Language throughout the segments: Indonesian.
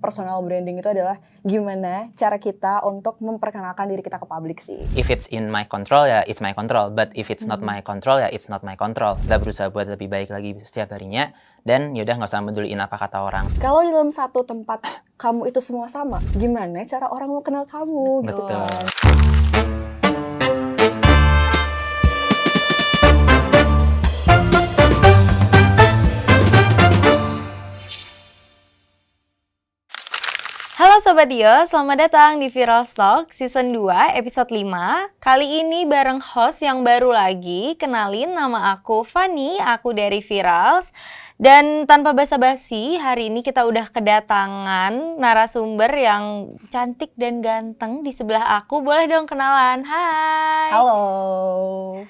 personal branding itu adalah gimana cara kita untuk memperkenalkan diri kita ke publik sih. If it's in my control ya it's my control, but if it's not my control ya it's not my control. Kita berusaha buat lebih baik lagi setiap harinya, dan yaudah nggak usah peduliin apa kata orang. Kalau di dalam satu tempat kamu itu semua sama, gimana cara orang mau kenal kamu gitu Betul. kan. Halo Sobat Dio, selamat datang di Viral Talk Season 2 episode 5. Kali ini bareng host yang baru lagi. Kenalin, nama aku Fanny, aku dari Virals. Dan tanpa basa-basi, hari ini kita udah kedatangan narasumber yang cantik dan ganteng di sebelah aku. Boleh dong kenalan, hai. Halo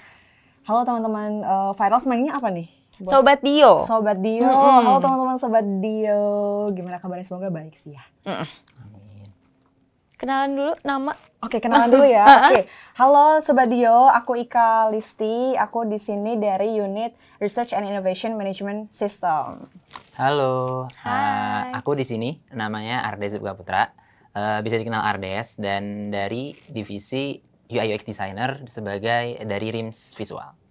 teman-teman, Virals mainnya apa nih? Sobat Dio. Sobat Dio, halo teman-teman Sobat Dio. Gimana kabarnya? Semoga baik sih ya. Amin. Kenalan dulu nama. Oke, kenalan dulu ya. Oke. Halo Sobat Dio, aku Ika Listi. Aku di sini dari unit Research and Innovation Management System. Halo, Hai. aku di sini namanya Ardes Putra, bisa dikenal Ardes, dan dari divisi UI UX Designer sebagai dari RIMS Visual.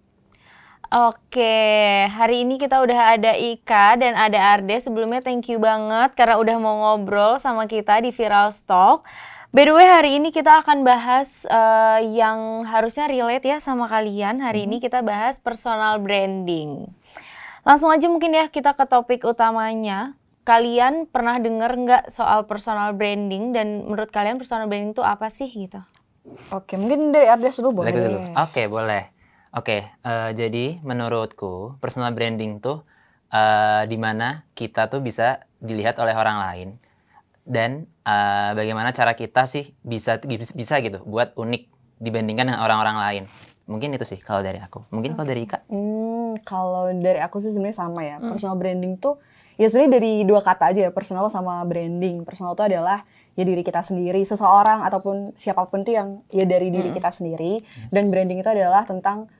Oke, hari ini kita udah ada Ika dan ada Arde. Sebelumnya thank you banget karena udah mau ngobrol sama kita di Viral Talk. By the way, hari ini kita akan bahas yang harusnya relate ya sama kalian. Hari ini kita bahas personal branding. Langsung aja mungkin ya kita ke topik utamanya. Kalian pernah dengar nggak soal personal branding, dan menurut kalian personal branding itu apa sih gitu? Oke, mungkin dari Ardes dulu boleh Dulu. deh. Oke, boleh. Oke, jadi menurutku personal branding tuh di mana kita tuh bisa dilihat oleh orang lain, dan bagaimana cara kita sih bisa gitu buat unik dibandingkan dengan orang-orang lain. Mungkin itu sih kalau dari aku. Mungkin kalau dari Ika? Kalau dari aku sih sebenarnya sama ya. Personal branding tuh ya sebenarnya dari dua kata aja ya, personal sama branding. Personal itu adalah ya diri kita sendiri, seseorang ataupun siapapun tuh yang ya dari diri kita sendiri. Dan branding itu adalah tentang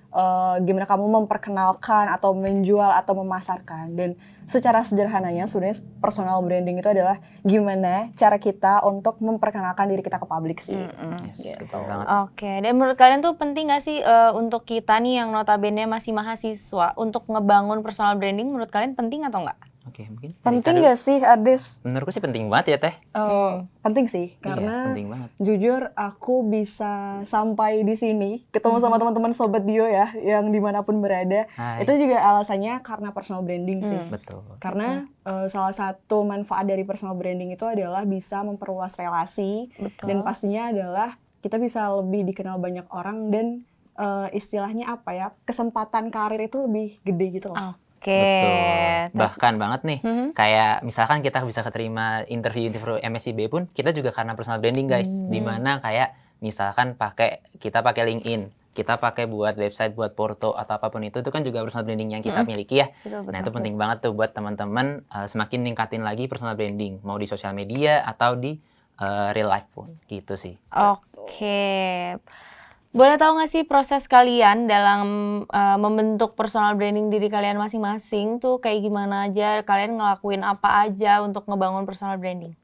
gimana kamu memperkenalkan atau menjual atau memasarkan. Dan secara sederhananya sebenarnya personal branding itu adalah gimana cara kita untuk memperkenalkan diri kita ke publik sih. Yes, betul banget. Oke, dan menurut kalian tuh penting gak sih untuk kita nih yang notabene masih mahasiswa untuk ngebangun personal branding? Menurut kalian penting atau enggak? Oke, mungkin dari Penting Ika nggak sih, Ardes? dulu. Menurutku sih penting banget ya, Teh. Penting sih, Iya, karena penting banget. jujur aku bisa sampai di sini ketemu sama teman-teman Sobat Dio ya, yang dimanapun berada. Hai. Itu juga alasannya karena personal branding sih. Betul. Karena salah satu manfaat dari personal branding itu adalah bisa memperluas relasi. Betul. Dan pastinya adalah kita bisa lebih dikenal banyak orang, dan istilahnya apa ya, kesempatan karir itu lebih gede gitu loh. Oke. Betul. Bahkan banget nih, kayak misalkan kita bisa keterima interview MSIB pun, kita juga karena personal branding guys. Dimana kayak misalkan kita pakai LinkedIn, kita pakai buat website, buat porto atau apapun itu kan juga personal branding yang kita miliki ya. Betul, Nah itu penting banget tuh buat teman-teman semakin ningkatin lagi personal branding, mau di sosial media atau di real life pun, gitu sih. Oke. Boleh tahu nggak sih proses kalian dalam membentuk personal branding diri kalian masing-masing tuh kayak gimana aja? Kalian ngelakuin apa aja untuk ngebangun personal branding?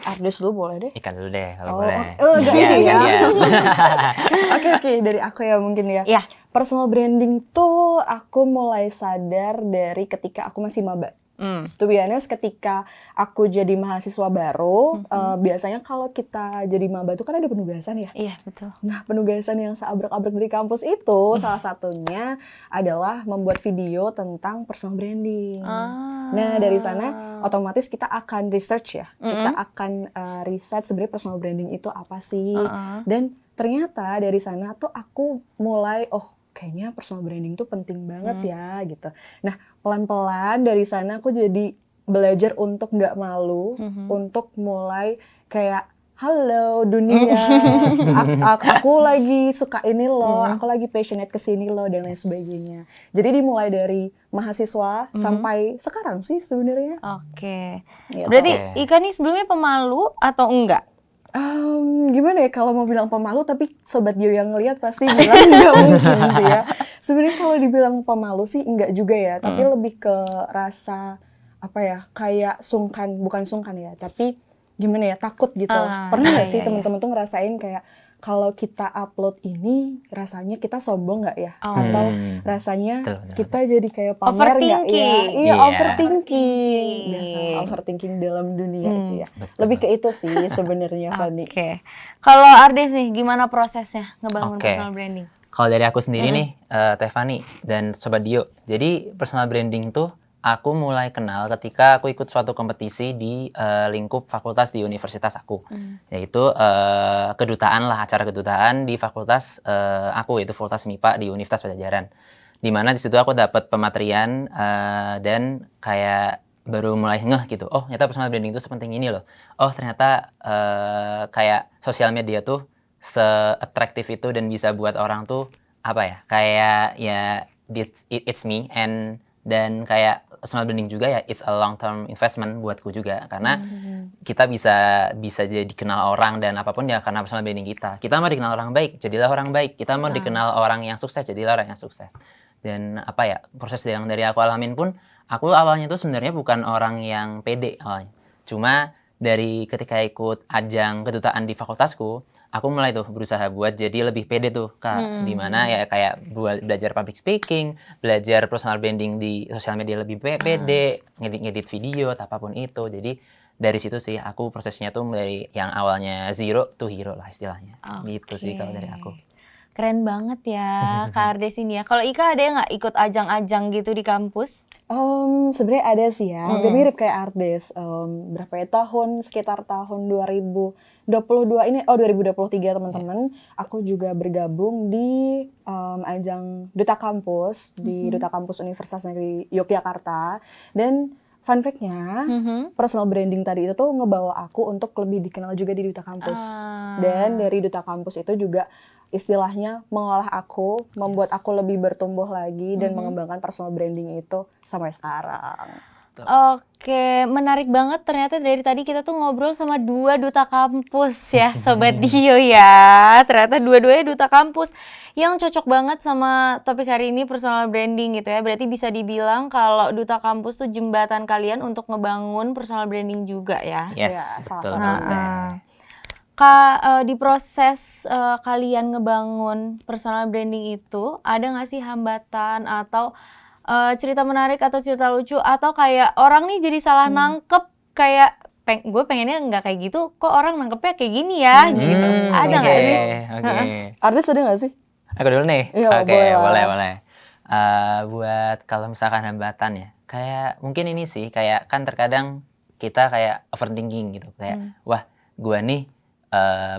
Ardes dulu boleh deh. Ikan dulu deh kalau boleh. Enggak Iya, ini ya. kan dia. Oke, dari aku ya mungkin ya. Iya. Personal branding tuh aku mulai sadar dari ketika aku masih maba. To be honest, ketika aku jadi mahasiswa baru, biasanya kalau kita jadi maba tuh kan ada penugasan ya. Iya, betul. Nah, penugasan yang seabrek-abrek dari kampus itu salah satunya adalah membuat video tentang personal branding. Nah, dari sana otomatis kita akan research ya. Kita akan riset sebenarnya personal branding itu apa sih. Dan ternyata dari sana tuh aku mulai, kayaknya personal branding tuh penting banget ya gitu. Nah, pelan-pelan dari sana aku jadi belajar untuk nggak malu, untuk mulai kayak, halo dunia, aku lagi suka ini loh, aku lagi passionate kesini loh, dan lain sebagainya. Jadi dimulai dari mahasiswa sampai sekarang sih sebenarnya. Oke. Gitu. Berarti Ika nih sebelumnya pemalu atau enggak? Gimana ya kalau mau bilang pemalu, tapi Sobat Dio yang ngelihat pasti bilang nggak mungkin sih ya. Sebenarnya kalau dibilang pemalu sih enggak juga ya, tapi lebih ke rasa apa ya, kayak bukan sungkan ya, tapi gimana ya, takut gitu. Pernah nggak sih teman-teman tuh ngerasain kayak kalau kita upload ini rasanya kita sombong nggak ya? Atau rasanya kita jadi kayak pamer nggak ya? Iya, overthinking. Biasa overthinking dalam dunia itu ya. Lebih ke itu sih sebenarnya, Fani. Oke. Kalau Ardes nih, gimana prosesnya ngebangun personal branding? Kalau dari aku sendiri nih, Teh Fani dan Sobat Dio. Jadi personal branding tuh aku mulai kenal ketika aku ikut suatu kompetisi di lingkup fakultas di universitas aku, yaitu kedutaan lah, acara kedutaan di fakultas aku, yaitu Fakultas MIPA di Universitas Padjadjaran. Di mana di situ aku dapat pematerian dan kayak baru mulai ngeh gitu. Oh, ternyata personal branding itu sepenting ini loh. Oh, ternyata kayak sosial media tuh se-atraktif itu dan bisa buat orang tuh apa ya? Kayak ya it's me dan kayak personal branding juga ya, it's a long term investment buatku juga, karena kita bisa jadi kenal orang dan apapun ya karena personal branding kita. Kita mau dikenal orang baik, jadilah orang baik. Kita mau dikenal orang yang sukses, jadilah orang yang sukses. Dan apa ya, proses yang dari aku alamin pun, aku awalnya tuh sebenarnya bukan orang yang pede awalnya. Cuma dari ketika ikut ajang kedutaan di fakultasku, aku mulai tuh berusaha buat jadi lebih pede tuh, Kak. Dimana ya kayak buat belajar public speaking, belajar personal branding di sosial media lebih pede, ngedit video atau apapun itu. Jadi dari situ sih aku prosesnya tuh dari yang awalnya zero to hero lah istilahnya. Gitu sih kalau dari aku. Keren banget ya Kak Ardes ini ya. Kalau Ika ada nggak ikut ajang-ajang gitu di kampus? Sebenarnya ada sih ya, hampir mirip kayak Ardes. Berapa ya, sekitar tahun 2022 ini, 2023 teman-teman, aku juga bergabung di ajang Duta Kampus, di Duta Kampus Universitas Negeri Yogyakarta. Dan fun fact-nya, personal branding tadi itu tuh ngebawa aku untuk lebih dikenal juga di Duta Kampus. Dan dari Duta Kampus itu juga istilahnya mengolah aku, membuat aku lebih bertumbuh lagi dan mengembangkan personal branding itu sampai sekarang. Oke, menarik banget ternyata dari tadi kita tuh ngobrol sama 2 duta kampus ya Sobat Dio ya. Ternyata dua-duanya duta kampus yang cocok banget sama topik hari ini, personal branding gitu ya. Berarti bisa dibilang kalau duta kampus tuh jembatan kalian untuk ngebangun personal branding juga ya. Yes, Ya, betul. Kak, di proses kalian ngebangun personal branding itu ada nggak sih hambatan atau cerita menarik atau cerita lucu atau kayak orang nih jadi salah nangkep kayak gue pengennya nggak kayak gitu, kok orang nangkepnya kayak gini ya gitu. Ada nggak sih? Ardes ada nggak sih? Aku dulu nih. Iya, boleh. Buat kalau misalkan hambatan ya, kayak mungkin ini sih, kayak kan terkadang kita kayak overthinking gitu, kayak wah gua nih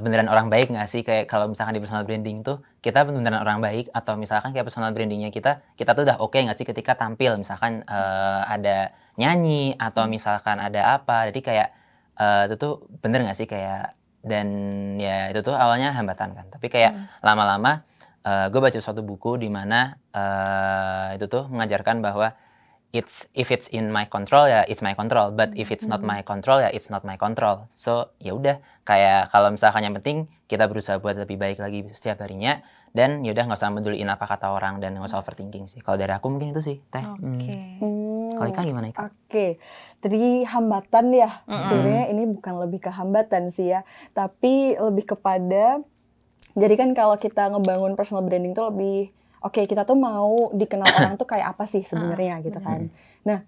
beneran orang baik nggak sih, kayak kalau misalkan di personal branding tuh kita beneran orang baik, atau misalkan kayak personal brandingnya kita tuh udah oke nggak sih ketika tampil, misalkan ada nyanyi atau misalkan ada apa, jadi kayak itu tuh bener nggak sih kayak, dan ya itu tuh awalnya hambatan kan, tapi kayak lama-lama gue baca suatu buku di mana itu tuh mengajarkan bahwa if it's in my control ya it's my control, but if it's not my control ya it's not my control. So ya udah, kayak kalau misalkan yang penting kita berusaha buat lebih baik lagi setiap harinya, dan ya udah nggak usah peduliin apa kata orang dan nggak usah overthinking sih. Kalau dari aku mungkin itu sih, Teh. Kalau Ika gimana, Ika? Oke, jadi hambatan ya. Sebenarnya ini bukan lebih ke hambatan sih ya, tapi lebih kepada, jadi kan kalau kita ngebangun personal branding tuh lebih oke, kita tuh mau dikenal orang tuh kayak apa sih sebenarnya gitu kan. Nah,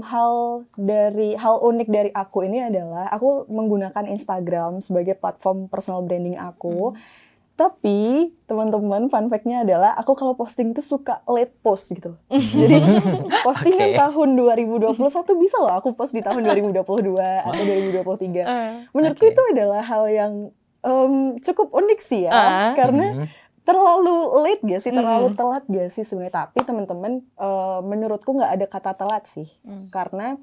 hal unik dari aku ini adalah aku menggunakan Instagram sebagai platform personal branding aku. Tapi teman-teman, fun fact-nya adalah aku kalau posting tuh suka late post gitu. Jadi postingan tahun 2021 bisa loh aku post di tahun 2022 atau 2023. Menurutku itu adalah hal yang cukup unik sih ya, karena terlalu late gak sih, terlalu telat gak sih sebenarnya. Tapi teman-teman, menurutku nggak ada kata telat sih, karena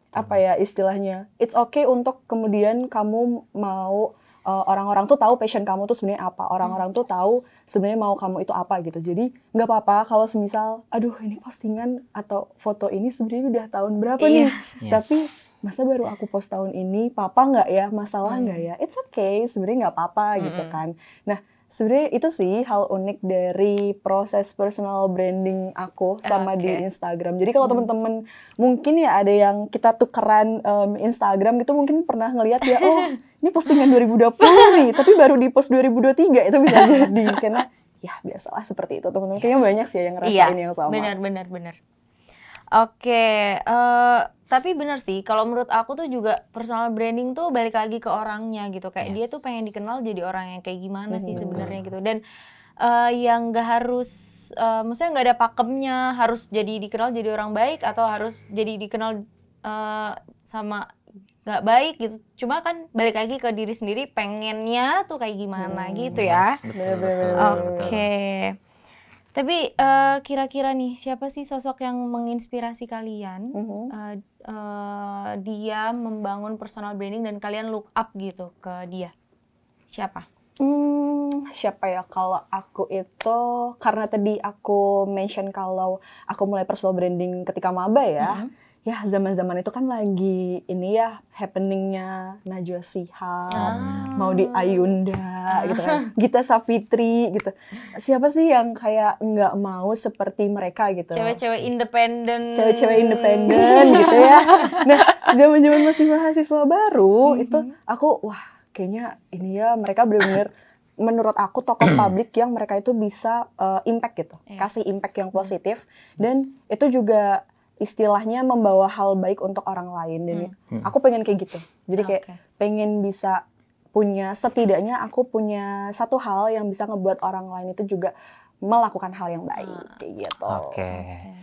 apa ya istilahnya, it's okay untuk kemudian kamu mau orang-orang tuh tahu passion kamu tuh sebenarnya apa, orang-orang tuh tahu sebenarnya mau kamu itu apa gitu. Jadi nggak apa-apa kalau semisal, aduh ini postingan atau foto ini sebenarnya udah tahun berapa nih, tapi masa baru aku post tahun ini, papa nggak ya, masalah nggak ya, it's okay sebenarnya nggak apa-apa gitu kan. Nah, Sebenarnya itu sih hal unik dari proses personal branding aku sama di Instagram. Jadi kalau teman-teman mungkin ya ada yang kita tukeran Instagram gitu, mungkin pernah ngelihat ya, oh ini postingan 2020 nih, tapi baru di post 2023, itu bisa jadi karena ya biasalah seperti itu teman-teman. Kayaknya banyak sih yang ngerasain yang sama. Benar. Oke, tapi benar sih, kalau menurut aku tuh juga personal branding tuh balik lagi ke orangnya gitu. Kayak dia tuh pengen dikenal jadi orang yang kayak gimana sih sebenarnya gitu. Dan yang nggak harus, maksudnya nggak ada pakemnya harus jadi dikenal jadi orang baik atau harus jadi dikenal sama nggak baik gitu. Cuma kan balik lagi ke diri sendiri pengennya tuh kayak gimana gitu ya. Betul. Oke. Tapi kira-kira nih siapa sih sosok yang menginspirasi kalian? Dia membangun personal branding dan kalian look up gitu ke dia. Siapa? Siapa ya? Kalau aku itu karena tadi aku mention kalau aku mulai personal branding ketika maba ya. Ya zaman-zaman itu kan lagi ini ya happeningnya Najwa Shihab, Maudy Ayunda gitu kan, Gita Savitri gitu. Siapa sih yang kayak nggak mau seperti mereka gitu? Cewek-cewek independen gitu ya. Nah zaman-zaman masih mahasiswa baru itu aku wah kayaknya ini ya mereka benar-benar menurut aku tokoh publik yang mereka itu bisa impact gitu, kasih impact yang positif dan itu juga istilahnya membawa hal baik untuk orang lain. Dan aku pengen kayak gitu. Jadi kayak pengen bisa punya, setidaknya aku punya satu hal yang bisa ngebuat orang lain itu juga melakukan hal yang baik kayak gitu.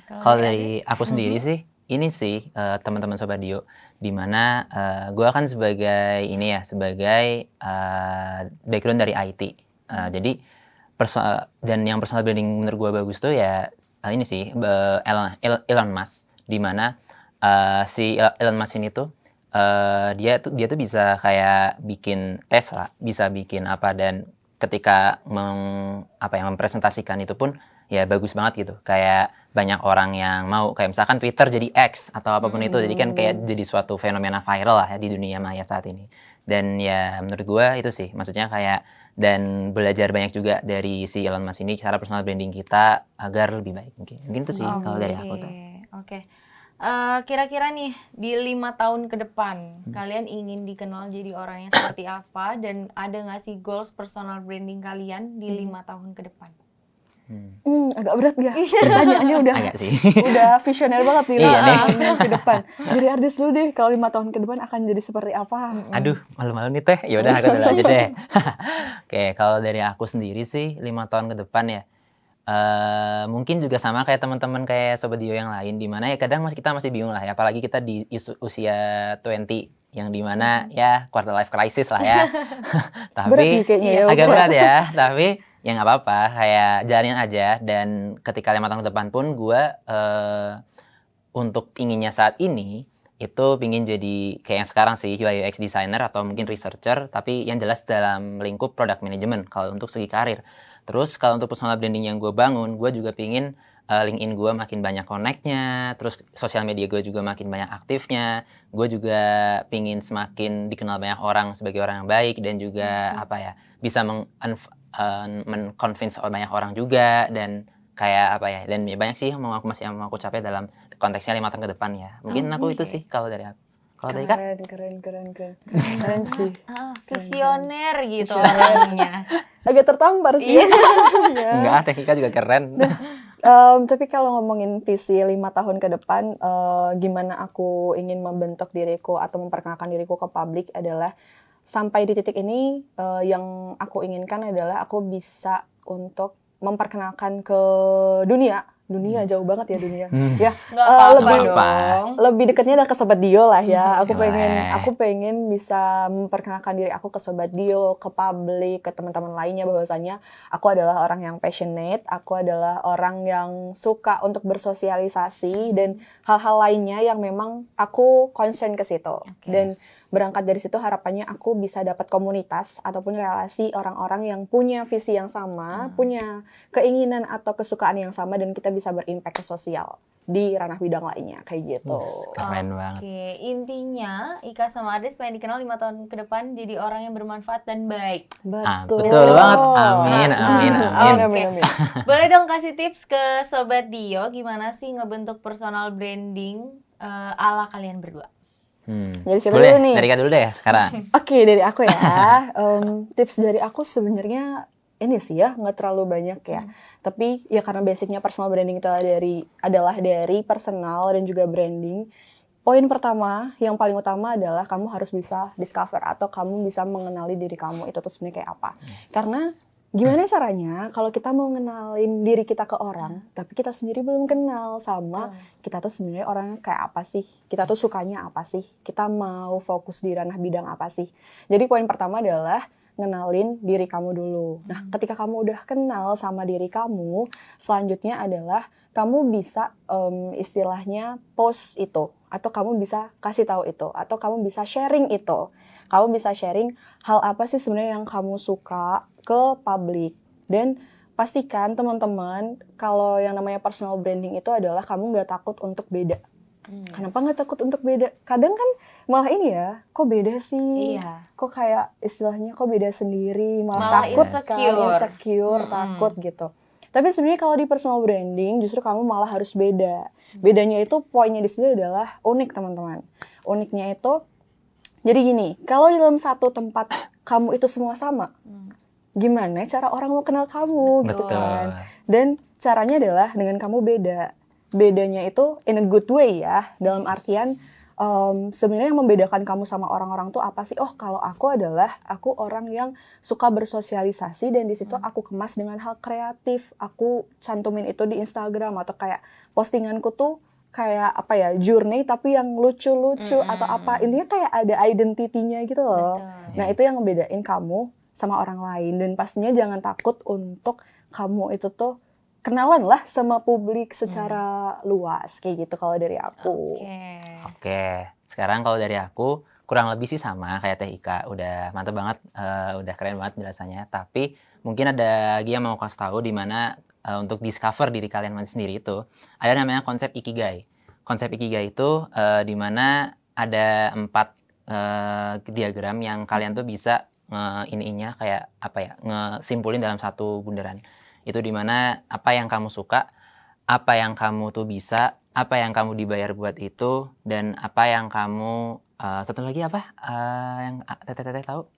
Kalau dari aku sendiri sih, ini sih teman-teman Sobat Dio, dimana gue kan sebagai ini ya, sebagai background dari IT. Jadi dan yang personal branding menurut gue bagus tuh ya ini sih Elon Musk. Di mana si Elon Musk ini tuh dia tuh bisa kayak bikin Tesla, bisa bikin apa, dan ketika mempresentasikan itu pun ya bagus banget gitu. Kayak banyak orang yang mau, kayak misalkan Twitter jadi X atau apapun itu. Jadi kan kayak jadi suatu fenomena viral lah ya di dunia maya saat ini. Dan ya menurut gue itu sih, maksudnya kayak dan belajar banyak juga dari si Elon Musk ini cara personal branding kita agar lebih baik mungkin itu sih kalau dari aku tuh. Kira-kira nih di 5 tahun ke depan kalian ingin dikenal jadi orang yang seperti apa, dan ada nggak sih goals personal branding kalian di 5 tahun ke depan? Agak berat gak? Pertanyaannya udah visioner banget nih ke depan. Jadi Ardis dulu deh, kalau 5 tahun ke depan akan jadi seperti apa? Aduh, malu-malu nih Teh. Yaudah aku dulu aja deh. Oke, kalau dari aku sendiri sih 5 tahun ke depan ya, mungkin juga sama kayak teman-teman kayak Sobat Dio yang lain, dimana ya kadang kita masih bingung lah ya, apalagi kita di usia 20 yang dimana ya quarter life crisis lah ya. Tapi agak berat ya, tapi ya nggak apa-apa, kayak jalanin aja. Dan ketika 5 tahun ke depan pun gue untuk inginnya saat ini itu pingin jadi kayak yang sekarang sih, UI UX designer atau mungkin researcher, tapi yang jelas dalam lingkup product management kalau untuk segi karir. Terus kalau untuk personal branding yang gue bangun, gue juga pingin LinkedIn gue makin banyak connect-nya, terus sosial media gue juga makin banyak aktifnya. Gue juga pingin semakin dikenal banyak orang sebagai orang yang baik, dan juga bisa men-convince banyak orang juga, dan kayak dan banyak sih yang masih mau aku capai dalam konteksnya 5 tahun ke depan ya. Mungkin aku itu sih kalau dari aku. Kalau dari Kak? Keren sih. Visioner gitu orangnya. Agak tertampar sih. Enggak, Teknika juga keren. Tapi kalau ngomongin visi 5 tahun ke depan, gimana aku ingin membentuk diriku atau memperkenalkan diriku ke publik adalah sampai di titik ini yang aku inginkan adalah aku bisa untuk memperkenalkan ke dunia jauh banget ya dunia. Ya, lebih dekatnya adalah ke Sobat Dio lah ya. Aku pengen bisa memperkenalkan diri aku ke Sobat Dio, ke publik, ke teman-teman lainnya, bahwasanya aku adalah orang yang passionate, aku adalah orang yang suka untuk bersosialisasi dan hal-hal lainnya yang memang aku concern ke situ. Dan berangkat dari situ harapannya aku bisa dapat komunitas ataupun relasi orang-orang yang punya visi yang sama, punya keinginan atau kesukaan yang sama, dan kita bisa berimpact ke sosial. di ranah bidang lainnya kayak gitu. Keren banget. Oke, intinya Ika sama Ades pengen dikenal 5 tahun ke depan jadi orang yang bermanfaat dan baik. Betul. Betul banget. Amin, amin, amin. Amin. Boleh dong kasih tips ke Sobat Dio gimana sih ngebentuk personal branding ala kalian berdua? Jadi siapa Boleh, dulu nih? dari Kak dulu deh sekarang. Oke, dari aku ya. Tips dari aku sebenarnya ini sih ya, nggak terlalu banyak ya. Tapi ya karena basicnya personal branding itu adalah dari personal dan juga branding. Poin pertama, yang paling utama adalah kamu harus bisa discover atau kamu bisa mengenali diri kamu itu tuh sebenarnya kayak apa. Karena gimana caranya kalau kita mau ngenalin diri kita ke orang, tapi kita sendiri belum kenal sama kita tuh sebenarnya orangnya kayak apa sih? Kita tuh sukanya apa sih? Kita mau fokus di ranah bidang apa sih? Jadi poin pertama adalah ngenalin diri kamu dulu. Nah, ketika kamu udah kenal sama diri kamu, selanjutnya adalah kamu bisa istilahnya post itu, atau kamu bisa kasih tahu itu, atau kamu bisa sharing itu. Kamu bisa sharing hal apa sih sebenarnya yang kamu suka ke publik. Dan pastikan teman-teman kalau yang namanya personal branding itu adalah kamu nggak takut untuk beda. Kenapa nggak takut untuk beda? Kadang kan malah ini ya, kok beda sih? Iya. Kok kayak istilahnya kok beda sendiri, malah takut insecure, takut gitu. Tapi sebenarnya kalau di personal branding justru kamu malah harus beda. Bedanya itu poinnya di sini adalah unik teman-teman. Uniknya itu jadi gini, kalau di dalam satu tempat kamu itu semua sama, gimana cara orang mau kenal kamu gitu kan? Dan caranya adalah dengan kamu beda. Bedanya itu in a good way ya, dalam artian sebenarnya yang membedakan kamu sama orang-orang tuh apa sih? Oh, kalau aku orang yang suka bersosialisasi dan di situ aku kemas dengan hal kreatif. Aku cantumin itu di Instagram atau kayak postinganku tuh kayak apa ya, journey tapi yang lucu-lucu atau apa. Intinya kayak ada identity-nya gitu loh. Nah, itu yang ngebedain kamu sama orang lain dan pastinya jangan takut untuk kamu itu tuh kenalan lah sama publik secara luas kayak gitu kalau dari aku. Oke. Sekarang kalau dari aku kurang lebih sih sama kayak Teh Ika, udah mantep banget, udah keren banget penjelasannya. Tapi mungkin ada lagi yang mau kasih tahu di mana untuk discover diri kalian sendiri itu ada namanya konsep Ikigai. Konsep Ikigai itu di mana ada 4 diagram yang kalian tuh bisa ininya kayak apa ya, ngesimpulin dalam satu bundaran. Itu dimana apa yang kamu suka, apa yang kamu tuh bisa, apa yang kamu dibayar buat itu, dan apa yang kamu satu lagi apa yang Teteh tahu?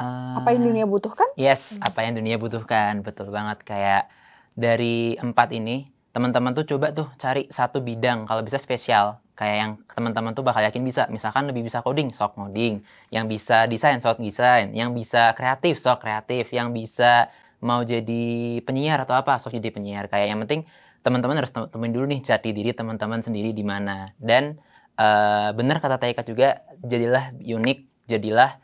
Apa yang dunia butuhkan? Yes, apa yang dunia butuhkan, betul banget. Kayak dari 4 ini, teman-teman tuh coba tuh cari satu bidang kalau bisa spesial. Kayak yang teman-teman tuh bakal yakin bisa. Misalkan lebih bisa coding, sok coding. Yang bisa desain, sok desain. Yang bisa kreatif, sok kreatif. Yang bisa mau jadi penyiar atau apa, sok jadi penyiar. Kayak yang penting teman-teman harus temuin dulu nih jati diri teman-teman sendiri di mana. Dan benar kata Taika juga, jadilah unik, jadilah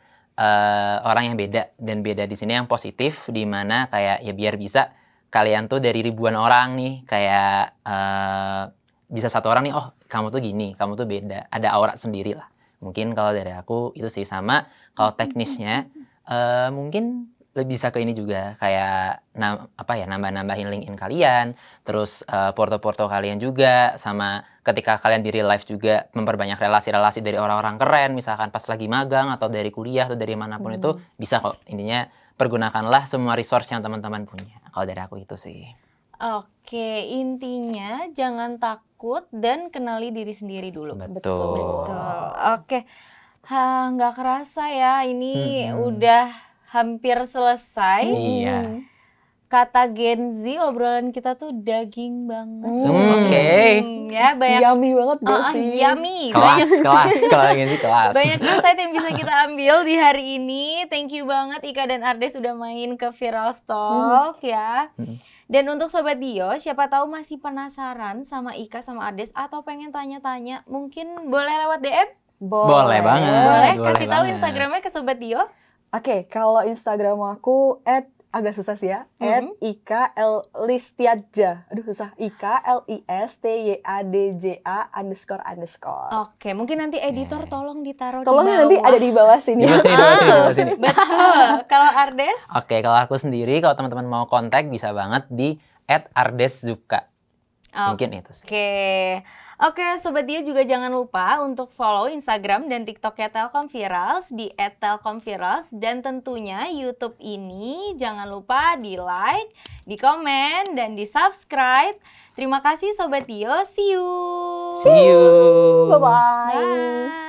orang yang beda. Dan beda di sini yang positif, di mana kayak ya biar bisa kalian tuh dari ribuan orang nih kayak bisa satu orang nih, oh kamu tuh gini, kamu tuh beda, ada aura sendiri lah. Mungkin kalau dari aku itu sih sama. Kalau teknisnya mungkin lebih bisa ke ini juga kayak nambah-nambahin LinkedIn kalian, terus porto-porto kalian juga, sama ketika kalian di real life juga memperbanyak relasi-relasi dari orang-orang keren, misalkan pas lagi magang atau dari kuliah atau dari manapun itu bisa kok. Intinya pergunakanlah semua resource yang teman-teman punya. Kalau dari aku itu sih. Oke, intinya jangan takut dan kenali diri sendiri dulu. Betul. Oke, nggak kerasa ya ini udah hampir selesai. Iya. Kata Gen Z, obrolan kita tuh daging banget. Oke. Ya, banyak Yummy banget gak sih? Yummy. Kelas. Kalau Gen Z kelas. Banyak insight yang bisa kita ambil di hari ini. Thank you banget Ika dan Ardes sudah main ke Viral Talk ya. Dan untuk Sobat Dio, siapa tahu masih penasaran sama Ika sama Ardes atau pengen tanya-tanya, mungkin boleh lewat DM? Boleh banget. Boleh, Boleh kasih tahu banget. Instagramnya ke Sobat Dio. Oke, kalau Instagram aku agak susah sih ya, @IKListiadja. Aduh susah, IKLISTYADJA __. Oke, mungkin nanti editor tolong ditaruh Tolong di bawah. nanti ada di bawah sini. Di bawah sini. Betul. Kalau Ardes? Oke, kalau aku sendiri, kalau teman-teman mau kontak bisa banget di @ardeszuka. Mungkin itu sih. Oke, Sobat Dio juga jangan lupa untuk follow Instagram dan TikToknya Telkom Virals di @telkomvirals dan tentunya YouTube ini jangan lupa di like, di komen, dan di subscribe. Terima kasih Sobat Dio, see you. See you. Bye-bye. Bye.